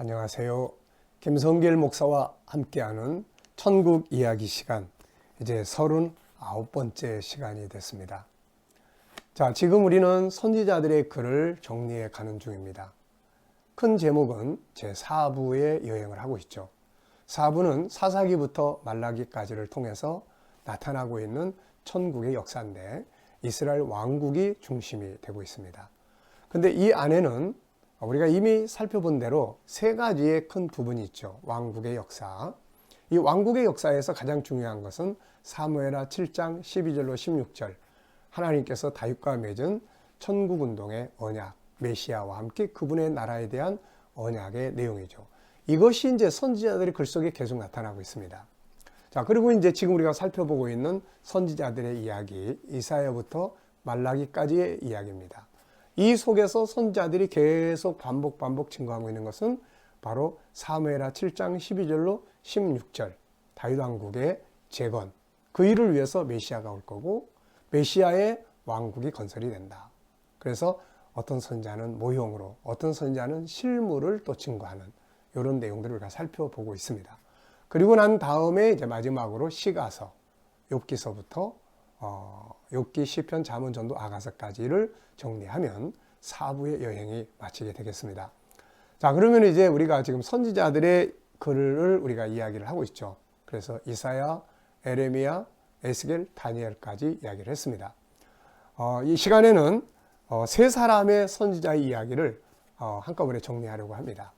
안녕하세요. 김성길 목사와 함께하는 천국 이야기 시간, 이제 39번째 시간이 됐습니다. 자, 지금 우리는 선지자들의 글을 정리해 가는 중입니다. 큰 제목은 제4부의 여행을 하고 있죠. 4부는 사사기부터 말라기까지를 통해서 나타나고 있는 천국의 역사인데 이스라엘 왕국이 중심이 되고 있습니다. 근데 이 안에는 우리가 이미 살펴본 대로 세 가지의 큰 부분이 있죠. 왕국의 역사. 이 왕국의 역사에서 가장 중요한 것은 사무엘하 7장 12절로 16절 하나님께서 다윗과 맺은 천국운동의 언약, 메시아와 함께 그분의 나라에 대한 언약의 내용이죠. 이것이 이제 선지자들의 글 속에 계속 나타나고 있습니다. 자, 그리고 이제 지금 우리가 살펴보고 있는 선지자들의 이야기, 이사야부터 말라기까지의 이야기입니다. 이 속에서 선지자들이 계속 반복 증거하고 있는 것은 바로 사무엘하 7장 12절로 16절 다윗 왕국의 재건, 그 일을 위해서 메시아가 올 거고 메시아의 왕국이 건설이 된다. 그래서 어떤 선지자는 모형으로, 어떤 선지자는 실물을 또 증거하는 이런 내용들을 우리가 살펴보고 있습니다. 그리고 난 다음에 이제 마지막으로 시가서, 욥기서부터 욥기, 시편, 잠언, 전도, 아가서까지를 정리하면 4부의 여행이 마치게 되겠습니다. 자, 그러면 이제 우리가 지금 선지자들의 글을 우리가 이야기를 하고 있죠. 그래서 이사야, 에레미야, 에스겔, 다니엘까지 이야기를 했습니다. 이 시간에는 세 사람의 선지자의 이야기를 한꺼번에 정리하려고 합니다.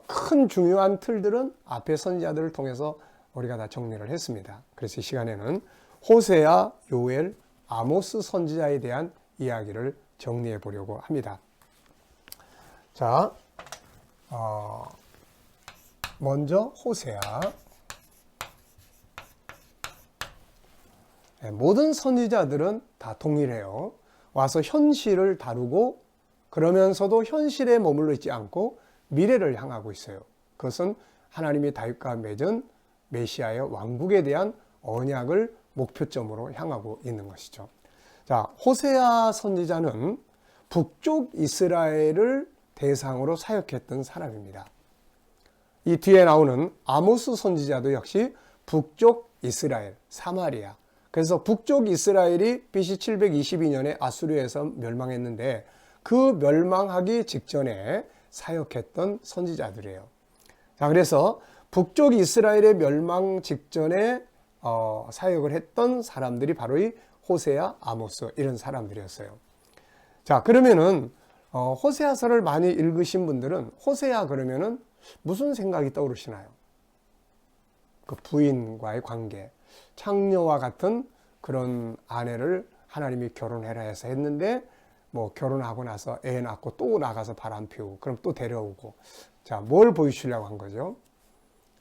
큰 중요한 틀들은 앞의 선지자들을 통해서 우리가 다 정리를 했습니다. 그래서 이 시간에는 호세아, 요엘, 아모스 선지자에 대한 이야기를 정리해 보려고 합니다. 자, 먼저 호세아. 모든 선지자들은 다 동일해요. 와서 현실을 다루고 그러면서도 현실에 머물러 있지 않고 미래를 향하고 있어요. 그것은 하나님이 다윗과 맺은 메시아의 왕국에 대한 언약을 목표점으로 향하고 있는 것이죠. 자, 호세아 선지자는 북쪽 이스라엘을 대상으로 사역했던 사람입니다. 이 뒤에 나오는 아모스 선지자도 역시 북쪽 이스라엘, 사마리아. 그래서 북쪽 이스라엘이 BC 722년에 아수르에서 멸망했는데 그 멸망하기 직전에 사역했던 선지자들이에요. 자, 그래서 북쪽 이스라엘의 멸망 직전에 사역을 했던 사람들이 바로 이 호세아, 아모스 이런 사람들이었어요. 자, 그러면은 호세아서를 많이 읽으신 분들은 호세아 그러면은 무슨 생각이 떠오르시나요? 그 부인과의 관계, 창녀와 같은 그런 아내를 하나님이 결혼해라 해서 했는데 뭐 결혼하고 나서 애 낳고 또 나가서 바람 피우고 그럼 또 데려오고, 자, 뭘 보여주려고 한 거죠?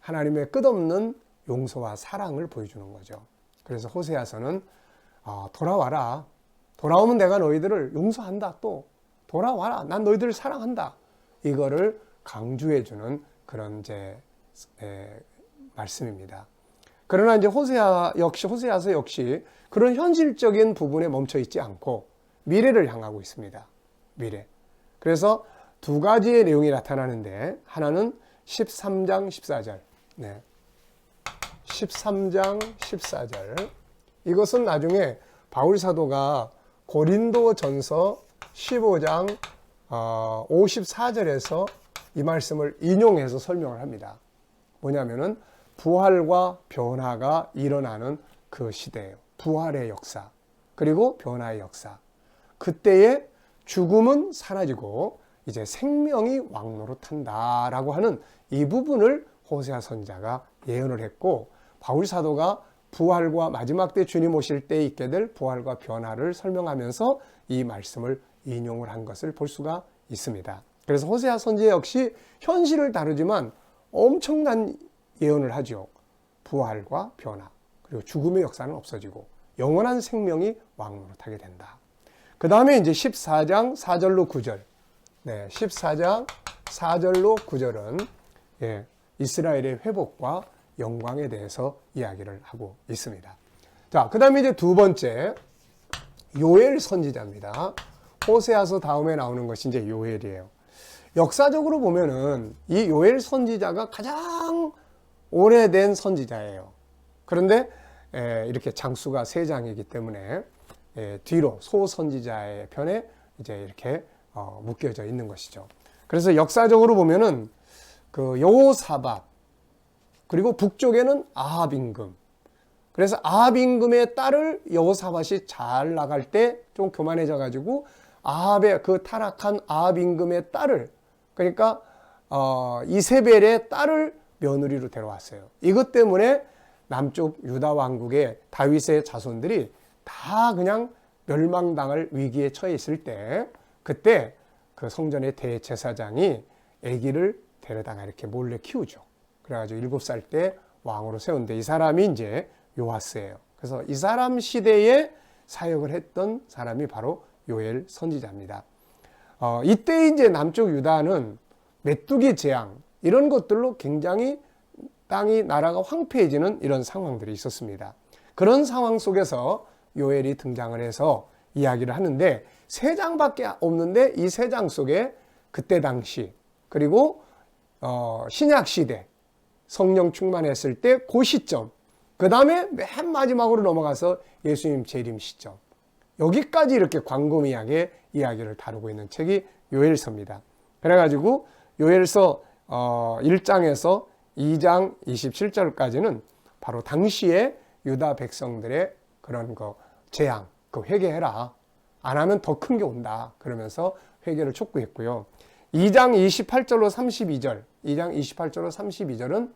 하나님의 끝없는 용서와 사랑을 보여주는 거죠. 그래서 호세아서는 돌아와라. 돌아오면 내가 너희들을 용서한다. 또 돌아와라. 난 너희들을 사랑한다. 이거를 강조해주는 그런 말씀입니다. 그러나 이제 호세아서 역시 그런 현실적인 부분에 멈춰 있지 않고 미래를 향하고 있습니다. 미래. 그래서 두 가지의 내용이 나타나는데 하나는 13장 14절. 네. 13장 14절. 이것은 나중에 바울 사도가 고린도 전서 15장 54절에서 이 말씀을 인용해서 설명을 합니다. 뭐냐면은 부활과 변화가 일어나는 그 시대예요. 부활의 역사, 그리고 변화의 역사. 그때에 죽음은 사라지고 이제 생명이 왕노릇한다라고 하는 이 부분을 호세아 선지자가 예언을 했고, 바울 사도가 부활과 마지막 때 주님 오실 때 있게 될 부활과 변화를 설명하면서 이 말씀을 인용을 한 것을 볼 수가 있습니다. 그래서 호세아 선지자 역시 현실을 다루지만 엄청난 예언을 하죠. 부활과 변화, 그리고 죽음의 역사는 없어지고 영원한 생명이 왕노릇하게 된다. 그 다음에 이제 14장 4절로 9절. 네, 14장 4절로 9절은 이스라엘의 회복과 영광에 대해서 이야기를 하고 있습니다. 자, 그 다음에 이제 두 번째, 요엘 선지자입니다. 호세아서 다음에 나오는 것이 이제 요엘이에요. 역사적으로 보면은 이 요엘 선지자가 가장 오래된 선지자예요. 그런데 이렇게 장수가 3장이기 때문에 뒤로 소선지자의 편에 이제 이렇게 묶여져 있는 것이죠. 그래서 역사적으로 보면은 그 여호사밧, 그리고 북쪽에는 아합 임금. 그래서 아합 임금의 딸을 여호사밧이 잘 나갈 때 좀 교만해져 가지고 아합의 그 타락한 아합 임금의 딸을, 그러니까 이세벨의 딸을 며느리로 데려왔어요. 이것 때문에 남쪽 유다 왕국의 다윗의 자손들이 다 그냥 멸망당할 위기에 처해 있을 때, 그때 그 성전의 대제사장이 아기를 데려다가 이렇게 몰래 키우죠. 그래가지고 7살 때 왕으로 세운데, 이 사람이 이제 요아스예요. 그래서 이 사람 시대에 사역을 했던 사람이 바로 요엘 선지자입니다. 이때 이제 남쪽 유다는 메뚜기 재앙 이런 것들로 굉장히 땅이, 나라가 황폐해지는 이런 상황들이 있었습니다. 그런 상황 속에서 요엘이 등장을 해서 이야기를 하는데, 3장밖에 없는데 이 3장 속에 그때 당시, 그리고 신약 시대 성령 충만했을 때 그 시점, 그 다음에 맨 마지막으로 넘어가서 예수님 재림 시점, 여기까지 이렇게 광범위하게 이야기를 다루고 있는 책이 요엘서입니다. 그래가지고 요엘서 1장에서 2장 27절까지는 바로 당시에 유다 백성들의 그런 거 재앙, 그 회개해라, 안 하면 더 큰 게 온다, 그러면서 회개를 촉구했고요. 2장 28절로 32절, 2장 28절로 32절은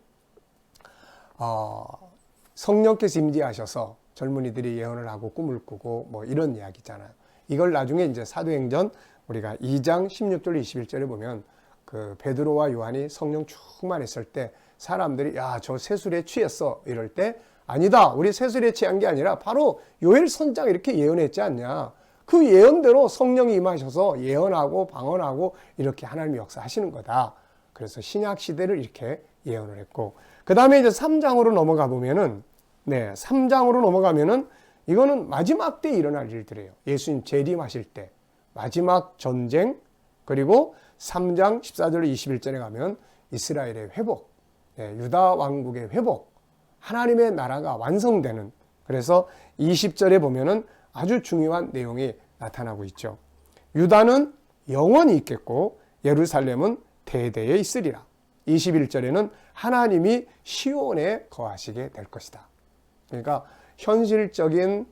성령께서 임재하셔서 젊은이들이 예언을 하고 꿈을 꾸고 뭐 이런 이야기잖아요. 이걸 나중에 이제 사도행전 우리가 2장 16절 21절에 보면 그 베드로와 요한이 성령 충만했을 때 사람들이 야, 저 세술에 취했어 이럴 때, 아니다, 우리 세술에 취한 게 아니라 바로 요엘 선지자가 이렇게 예언했지 않냐, 그 예언대로 성령이 임하셔서 예언하고 방언하고 이렇게 하나님의 역사하시는 거다. 그래서 신약 시대를 이렇게 예언을 했고, 그 다음에 이제 3장으로 넘어가 보면은, 3장으로 넘어가면은 이거는 마지막 때 일어날 일들이에요. 예수님 재림하실 때 마지막 전쟁, 그리고 3장 14절로 21절에 가면 이스라엘의 회복, 유다 왕국의 회복, 하나님의 나라가 완성되는, 그래서 20절에 보면은 아주 중요한 내용이 나타나고 있죠. 유다는 영원히 있겠고 예루살렘은 대대에 있으리라. 21절에는 하나님이 시온에 거하시게 될 것이다. 그러니까 현실적인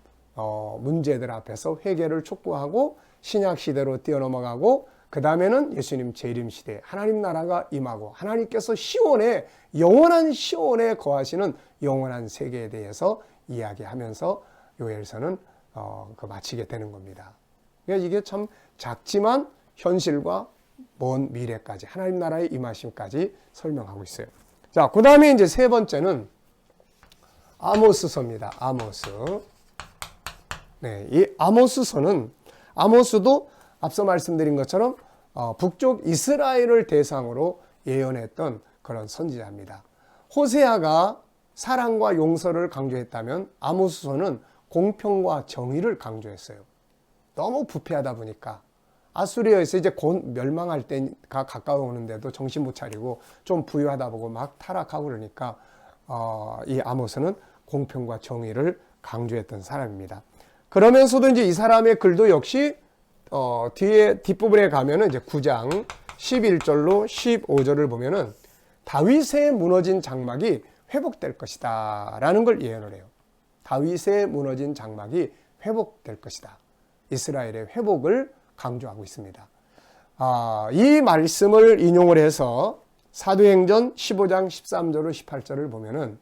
문제들 앞에서 회개를 촉구하고 신약 시대로 뛰어넘어가고, 그 다음에는 예수님 재림 시대 하나님 나라가 임하고 하나님께서 시온에, 영원한 시온에 거하시는 영원한 세계에 대해서 이야기하면서 요엘서는 마치게 되는 겁니다. 그러니까 이게 참 작지만 현실과 먼 미래까지 하나님 나라의 임하심까지 설명하고 있어요. 자, 그 다음에 이제 3번째는 아모스서입니다. 아모스. 이 아모스서는, 아모스도 앞서 말씀드린 것처럼 북쪽 이스라엘을 대상으로 예언했던 그런 선지자입니다. 호세아가 사랑과 용서를 강조했다면 아모스서는 공평과 정의를 강조했어요. 너무 부패하다 보니까 아수리아에서 이제 곧 멸망할 때가 가까워오는데도 정신 못 차리고 좀 부유하다 보고 막 타락하고 그러니까 이 아모스는 공평과 정의를 강조했던 사람입니다. 그러면서도 이제 이 사람의 글도 역시 뒤에 뒷부분에 가면은 이제 9장 11절로 15절을 보면은 다윗의 무너진 장막이 회복될 것이다 라는 걸 예언을 해요. 다윗의 무너진 장막이 회복될 것이다. 이스라엘의 회복을 강조하고 있습니다. 이 말씀을 인용을 해서 사도행전 15장 13절로 18절을 보면은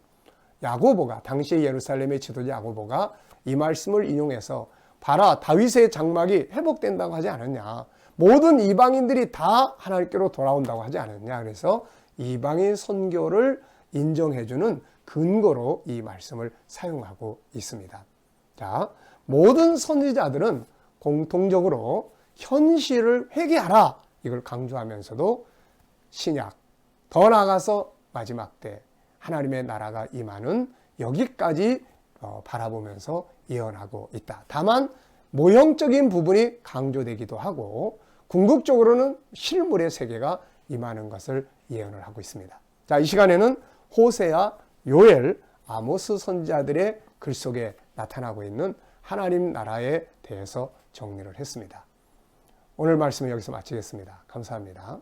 야고보가, 당시 예루살렘의 지도자 야고보가 이 말씀을 인용해서 봐라, 다윗의 장막이 회복된다고 하지 않았냐, 모든 이방인들이 다 하나님께로 돌아온다고 하지 않았냐, 그래서 이방인 선교를 인정해주는 근거로 이 말씀을 사용하고 있습니다. 자, 모든 선지자들은 공통적으로 현실을 회개하라 이걸 강조하면서도 신약, 더 나아가서 마지막 때 하나님의 나라가 임하는 여기까지 바라보면서 예언하고 있다. 다만 모형적인 부분이 강조되기도 하고 궁극적으로는 실물의 세계가 임하는 것을 예언을 하고 있습니다. 자, 이 시간에는 호세아, 요엘, 아모스 선지자들의 글 속에 나타나고 있는 하나님 나라에 대해서 정리를 했습니다. 오늘 말씀은 여기서 마치겠습니다. 감사합니다.